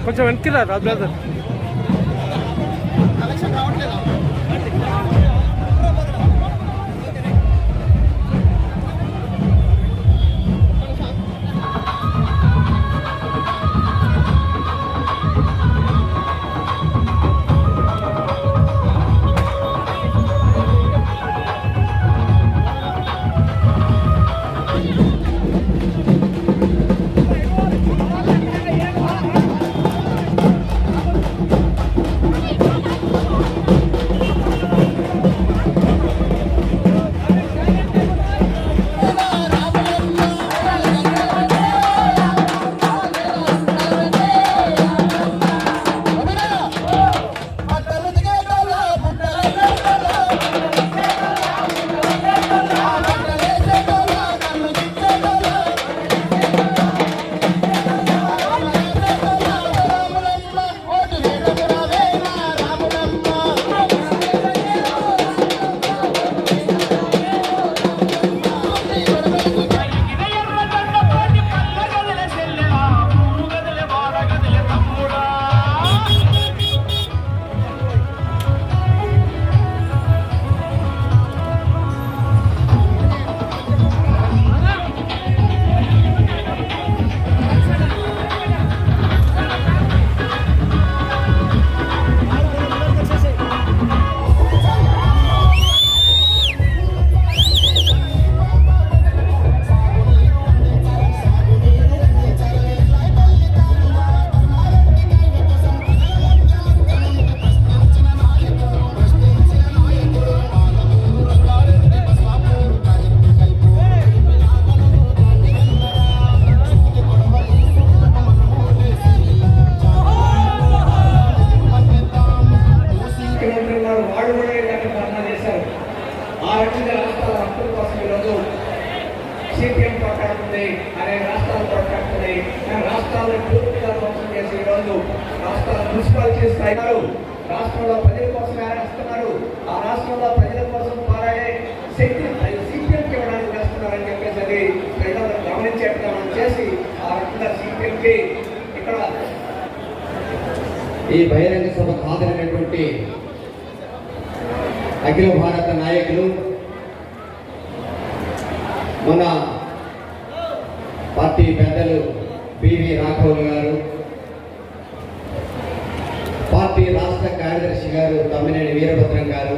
కొంచెం వెనక్కి రా బ్రదర్. సిపిఎం పోరాడుతుంది, అనేక రాష్ట్రాలు పోరాడుతున్నాయి. రాష్ట్రాలను పూర్తిగా ధ్వంసం చేసి ఈరోజు రాష్ట్రాల మున్సిపాలిటీ స్థాయిలో రాష్ట్రంలో ప్రజల కోసం వేస్తున్నారు. ఆ రాష్ట్రంలో ప్రజల కోసం పోరాడే శక్తి సిపిఎంకి ఇవ్వడానికి వేస్తున్నారని చెప్పేసి అది ప్రజలు గమనించేట్టుగా మనం చేసి ఆ రకంగా సిపిఎంకి ఇక్కడ ఈ బహిరంగ సభకు హాజరైనటువంటి అఖిల భారత నాయకులు, మన పార్టీ పెద్దలు పివి రాఘవులు గారు, పార్టీ రాష్ట్ర కార్యదర్శి గారు తమ్మినేని వీరభద్రం గారు,